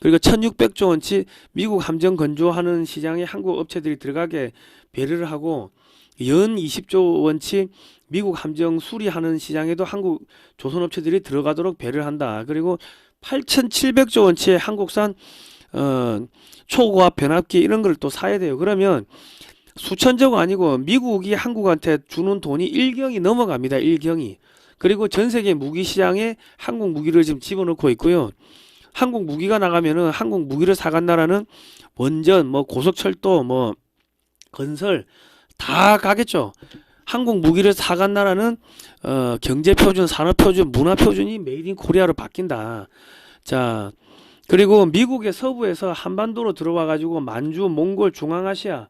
그리고 1600조 원치 미국 함정 건조하는 시장에 한국 업체들이 들어가게 배려를 하고 연 20조 원치 미국 함정 수리하는 시장에도 한국 조선 업체들이 들어가도록 배려를 한다. 그리고 8,700조 원치의 한국산 초고압 변압기 이런 걸 또 사야 돼요. 그러면 수천조가 아니고 미국이 한국한테 주는 돈이 1경이 넘어갑니다. 1경이. 그리고 전 세계 무기 시장에 한국 무기를 지금 집어넣고 있고요. 한국 무기가 나가면은 한국 무기를 사간 나라는 원전, 뭐 고속철도, 뭐 건설 다 가겠죠. 한국 무기를 사간 나라는 경제표준, 산업표준, 문화표준이 메이드 인 코리아로 바뀐다. 자, 그리고 미국의 서부에서 한반도로 들어와 가지고 만주, 몽골, 중앙아시아를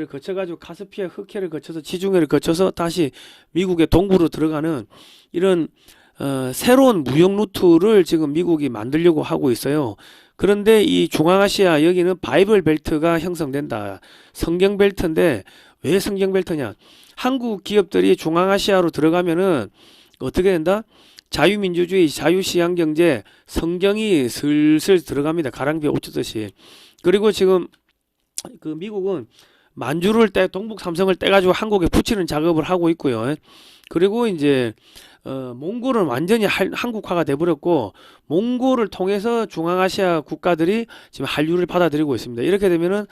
거쳐 가지고 카스피해, 흑해를 거쳐서 지중해를 거쳐서 다시 미국의 동부로 들어가는 이런 새로운 무역 루트를 지금 미국이 만들려고 하고 있어요. 그런데 이 중앙아시아 여기는 바이블 벨트가 형성된다. 성경 벨트인데 왜 성경 벨트냐? 한국 기업들이 중앙아시아로 들어가면은 어떻게 된다? 자유민주주의, 자유시장경제, 성경이 슬슬 들어갑니다. 가랑비에 옷 젖듯이. 그리고 지금 그 미국은 만주를 동북 삼성을 떼가지고 한국에 붙이는 작업을 하고 있고요. 그리고 이제 몽골은 완전히 한국화가 돼버렸고 몽골을 통해서 중앙아시아 국가들이 지금 한류를 받아들이고 있습니다. 이렇게 되면은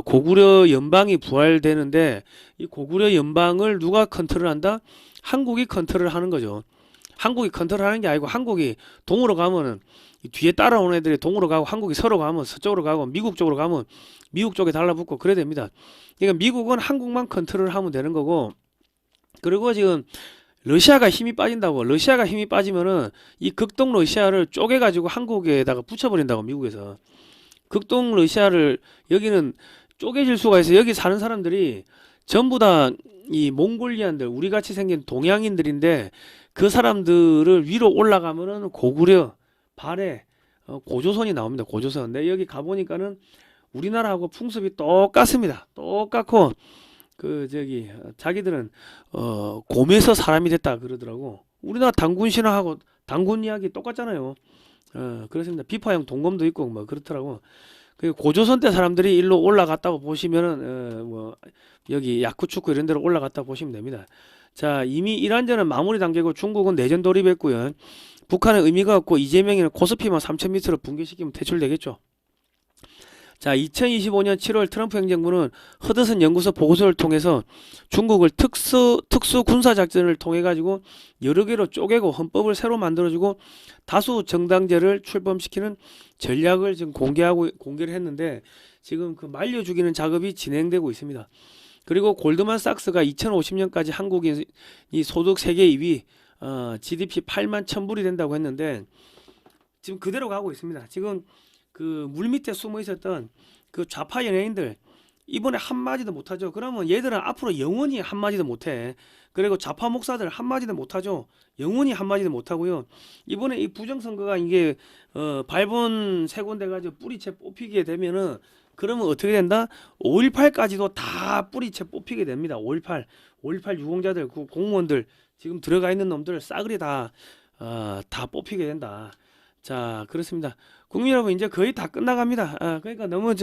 고구려 연방이 부활되는데 이 고구려 연방을 누가 컨트롤한다? 한국이 컨트롤하는 거죠. 한국이 컨트롤하는 게 아니고 한국이 동으로 가면은 뒤에 따라오는 애들이 동으로 가고 한국이 서로 가면 서쪽으로 가고 미국 쪽으로 가면 미국 쪽에 달라붙고 그래야 됩니다. 그러니까 미국은 한국만 컨트롤하면 되는 거고 그리고 지금 러시아가 힘이 빠진다고 러시아가 힘이 빠지면은 이 극동 러시아를 쪼개가지고 한국에다가 붙여버린다고 미국에서 극동 러시아를 여기는 쪼개질 수가 있어요. 여기 사는 사람들이 전부 다 이 몽골리안들 우리 같이 생긴 동양인들인데 그 사람들을 위로 올라가면은 고구려 발해 고조선이 나옵니다. 고조선. 근데 여기 가보니까는 우리나라하고 풍습이 똑같습니다. 똑같고 그 저기 자기들은 곰에서 사람이 됐다 그러더라고. 우리나라 당군 신화하고 당군 이야기 똑같잖아요. 그렇습니다. 비파형 동검도 있고 뭐 그렇더라고. 그 고조선 때 사람들이 일로 올라갔다고 보시면은 뭐 여기 야쿠츠쿠 이런 데로 올라갔다 보시면 됩니다. 자, 이미 이란전은 마무리 단계고 중국은 내전 돌입했고요. 북한은 의미가 없고 이재명이는 코스피만 3,000m로 붕괴시키면 퇴출되겠죠. 자, 2025년 7월 트럼프 행정부는 허드슨 연구소 보고서를 통해서 중국을 특수 군사작전을 통해 가지고 여러 개로 쪼개고 헌법을 새로 만들어주고 다수 정당제를 출범시키는 전략을 지금 공개를 했는데 지금 그 말려 죽이는 작업이 진행되고 있습니다. 그리고 골드만삭스가 2050년까지 한국이 소득 세계 2위, GDP 8만 1,000불이 된다고 했는데 지금 그대로 가고 있습니다. 지금 그 물 밑에 숨어 있었던 그 좌파 연예인들 이번에 한마디도 못하죠. 그러면 얘들은 앞으로 영원히 한마디도 못해. 그리고 좌파 목사들 한마디도 못하죠. 영원히 한마디도 못하고요. 이번에 이 부정선거가 이게 발본 세곤돼 가지고 뿌리채 뽑히게 되면은 그러면 어떻게 된다? 5.18까지도 다 뿌리채 뽑히게 됩니다. 5.18 유공자들, 그 공무원들 지금 들어가 있는 놈들 싸그리 다 뽑히게 된다. 자, 그렇습니다. 국민 여러분 이제 거의 다 끝나갑니다. 그러니까 너무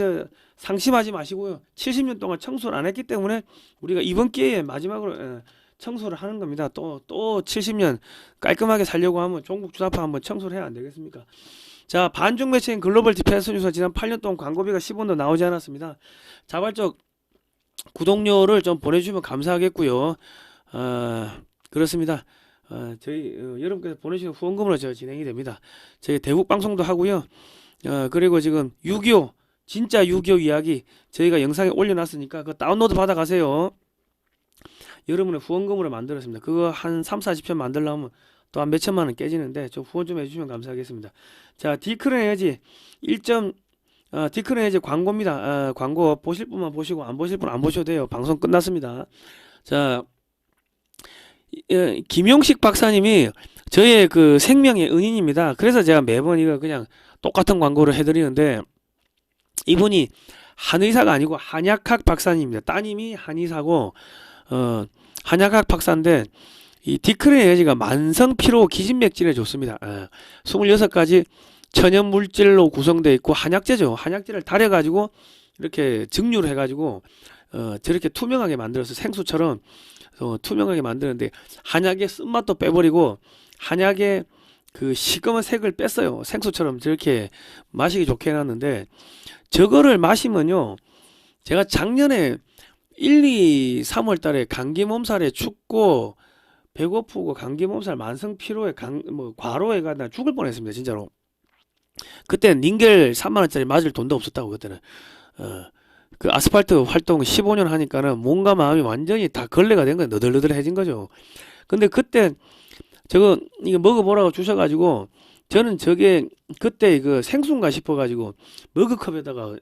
상심하지 마시고요. 70년 동안 청소를 안 했기 때문에 우리가 이번 기회에 마지막으로 청소를 하는 겁니다. 또 70년 깔끔하게 살려고 하면 종북 주사파 한번 청소를 해야 안 되겠습니까? 자, 반중 매체인 글로벌 디펜스 뉴스 지난 8년 동안 광고비가 10원도 나오지 않았습니다. 자발적 구독료를 좀 보내주시면 감사하겠고요. 그렇습니다. 저희 여러분께서 보내주신 후원금으로 진행이 됩니다. 저희 대북 방송도 하고요. 그리고 지금 6.25 진짜 6.25 이야기 저희가 영상에 올려놨으니까 그거 다운로드 받아 가세요. 여러분의 후원금으로 만들었습니다. 그거 한 3-40편 만들려면 또 한 몇천만 원 깨지는데 좀 후원 좀 해주시면 감사하겠습니다. 자, 디크런 에너지 1점 디크는 이제 광고입니다. 광고 보실 분만 보시고 안 보실 분 안 보셔도 돼요. 방송 끝났습니다. 자, 김용식 박사님이 저의 그 생명의 은인입니다. 그래서 제가 매번 이거 그냥 똑같은 광고를 해드리는데, 이분이 한의사가 아니고 한약학 박사님입니다. 따님이 한의사고 한약학 박사인데, 이 디크린 에너지가 만성 피로 기진맥진에 좋습니다. 26가지 천연 물질로 구성되어 있고 한약재죠. 한약재를 달여 가지고 이렇게 증류를 해 가지고 저렇게 투명하게 만들어서 생수처럼 투명하게 만드는데, 한약의 쓴맛도 빼버리고 한약의 그 시꺼먼 색을 뺐어요. 생수처럼 저렇게 마시기 좋게 해놨는데, 저거를 마시면요, 제가 작년에 1, 2, 3월 달에 감기 몸살에 춥고 배고프고 감기 몸살 만성 피로에 과로에 가다 죽을 뻔했습니다. 진짜로. 그때 닌겔 3만 원짜리 맞을 돈도 없었다고. 그때는 그 아스팔트 활동 15년 하니까는 몸과 마음이 완전히 다 걸레가 된 거예요. 너덜너덜해진 거죠. 근데 그때 저거 이거 먹어보라고 주셔가지고, 저는 저게 그때 그 생수인가 싶어가지고 머그컵에다가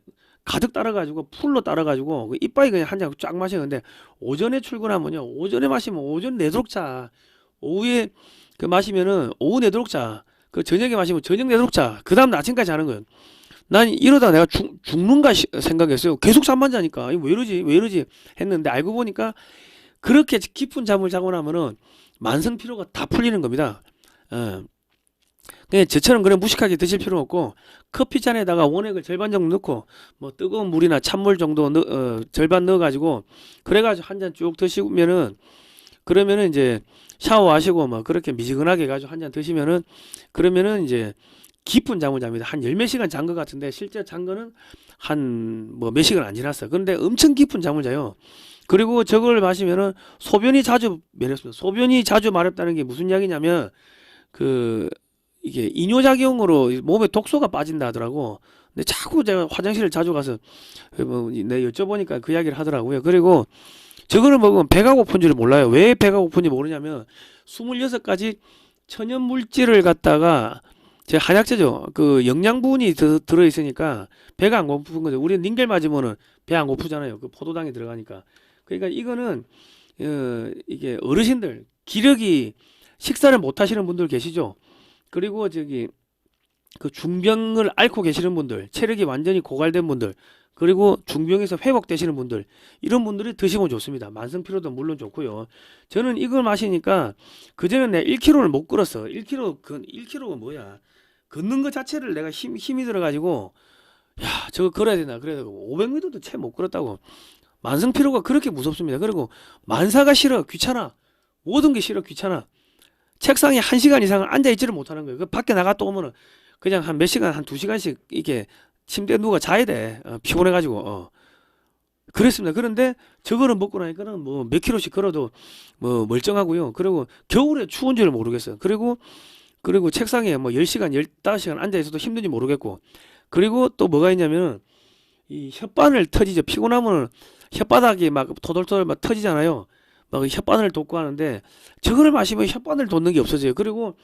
가득 따라가지고 풀로 따라가지고 그 이빠이 그냥 한 잔 쫙 마시는데, 오전에 출근하면요, 오전에 마시면 오전 내도록 자, 오후에 그 마시면은 오후 내도록 자, 그 저녁에 마시면 저녁 내도록 자, 그 다음 아침까지 자는 거예요. 난 이러다 내가 죽는가 생각했어요. 계속 잠만 자니까 이거 왜 이러지 했는데, 알고 보니까 그렇게 깊은 잠을 자고 나면은 만성 피로가 다 풀리는 겁니다. 그냥 저처럼 그냥 무식하게 드실 필요는 없고, 커피 잔에다가 원액을 절반 정도 넣고 뭐 뜨거운 물이나 찬물 정도 절반 넣어가지고 그래가지고 한 잔 쭉 드시면은, 그러면은 이제 샤워하시고 뭐 그렇게 미지근하게 해가지고 한 잔 드시면은, 그러면은 이제 깊은 잠을 잡니다. 한 열 몇 시간 잔 것 같은데, 실제 잔 거는 한 뭐 몇 시간 안 지났어요. 그런데 엄청 깊은 잠을 자요. 그리고 저걸 마시면은 소변이 자주 마렵습니다. 소변이 자주 마렵다는 게 무슨 이야기냐면, 이게 이뇨작용으로 몸에 독소가 빠진다 하더라고. 근데 자꾸 제가 화장실을 자주 가서 내 여쭤보니까 그 이야기를 하더라고요. 그리고 저거를 먹으면 배가 고픈 줄 몰라요. 왜 배가 고픈지 모르냐면, 26가지 천연 물질을 갖다가, 제 한약재죠. 그 영양분이 들어 있으니까 배가 안 고픈 거죠. 우리 닌겔 맞으면은 배 안 고프잖아요. 그 포도당이 들어가니까. 그러니까 이거는 이게 어르신들, 기력이, 식사를 못 하시는 분들 계시죠. 그리고 저기 그 중병을 앓고 계시는 분들, 체력이 완전히 고갈된 분들, 그리고 중병에서 회복되시는 분들, 이런 분들이 드시면 좋습니다. 만성 피로도 물론 좋고요. 저는 이걸 마시니까, 그전에 내가 1kg를 못 걸었어. 1kg가 뭐야? 걷는 것 자체를 내가 힘이 들어가지고, 야, 저거 걸어야 되나? 그래서 500m도 채 못 걸었다고. 만성 피로가 그렇게 무섭습니다. 그리고 만사가 싫어, 귀찮아. 모든 게 싫어, 귀찮아. 책상에 1시간 이상을 앉아있지를 못하는 거예요. 그 밖에 나갔다 오면은 그냥 한 몇 시간, 한 2시간씩 이렇게 침대에 누가 자야 돼. 피곤해가지고. 그랬습니다. 그런데 저거를 먹고 나니까는 뭐 몇 킬로씩 걸어도 뭐 멀쩡하고요. 그리고 겨울에 추운 줄 모르겠어요. 그리고 책상에 뭐 10시간, 15시간 앉아있어도 힘든지 모르겠고. 그리고 또 뭐가 있냐면, 이 혓바늘 터지죠. 피곤하면 혓바닥이 막 토돌토돌 막 터지잖아요. 막 혓바늘 돋고 하는데, 저거를 마시면 혓바늘 돋는 게 없어져요. 그리고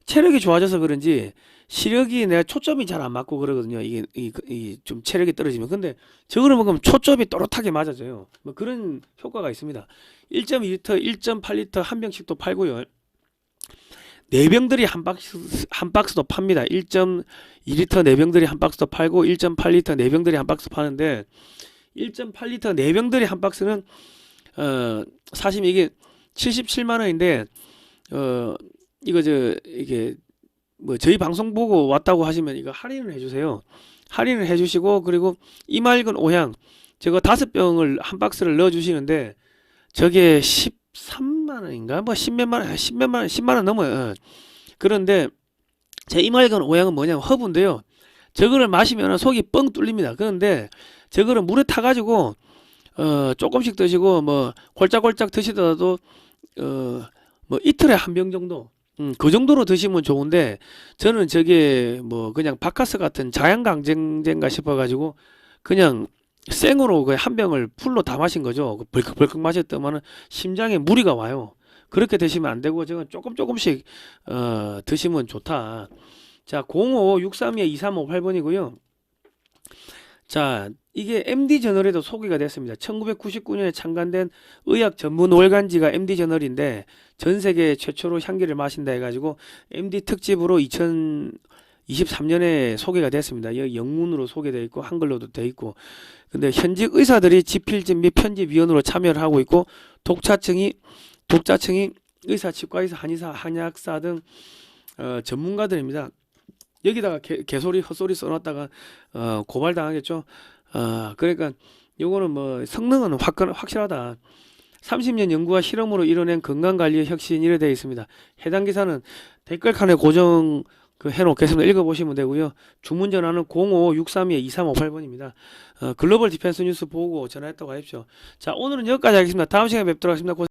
체력이 좋아져서 그런지 시력이, 내가 초점이 잘 안 맞고 그러거든요. 이게 좀 체력이 떨어지면. 근데 저거를 먹으면 초점이 또렷하게 맞아져요. 뭐 그런 효과가 있습니다. 1.2리터, 1.8리터 한 병씩도 팔고요. 4병들이 한 박스도 팝니다. 1.2리터 4병들이 한 박스도 팔고, 1.8리터 4병들이 한 박스 파는데, 1.8리터 4병들이 한 박스는 사실 이게 77만 원인데, 이게 뭐 저희 방송 보고 왔다고 하시면 이거 할인을 해주세요. 할인을 해주시고, 그리고 이맑은 오향, 저거 5병을 한 박스를 넣어주시는데, 저게 13만 원인가? 뭐 10만 원 넘어요. 그런데 제 이맑은 오향은 뭐냐면 허브인데요. 저거를 마시면 속이 뻥 뚫립니다. 그런데 저거를 물에 타가지고 조금씩 드시고, 뭐 홀짝홀짝 드시더라도 뭐 이틀에 한 병 정도, 그 정도로 드시면 좋은데, 저는 저게 뭐 그냥 바카스 같은 자양강장제인가 싶어가지고 그냥 생으로 그 한 병을 풀로 다 마신 거죠. 벌컥벌컥 마셨더만은 심장에 무리가 와요. 그렇게 드시면 안 되고, 저건 조금씩 드시면 좋다. 자, 0563-2358번이고요. 자, 이게 MD 저널에도 소개가 됐습니다. 1999년에 창간된 의학 전문 월간지가 MD 저널인데 전 세계 최초로 향기를 마신다 해가지고 MD 특집으로 2023년에 소개가 됐습니다. 여기 영문으로 소개되어 있고 한글로도 되어 있고, 근데 현직 의사들이 집필집 및 편집위원으로 참여를 하고 있고, 독자층이 의사, 치과의사, 한의사, 한약사 등 전문가들입니다. 여기다가 개소리 헛소리 써놨다가 고발당하겠죠. 그러니까 요거는 뭐 성능은 확실하다. 30년 연구와 실험으로 이뤄낸 건강관리의 혁신 이래 되어 있습니다. 해당 기사는 댓글칸에 고정 해놓겠습니다. 읽어보시면 되고요. 주문 전화는 05-632-2358번입니다. 글로벌 디펜스 뉴스 보고 전화했다고 하십시오. 자, 오늘은 여기까지 하겠습니다. 다음 시간에 뵙도록 하겠습니다.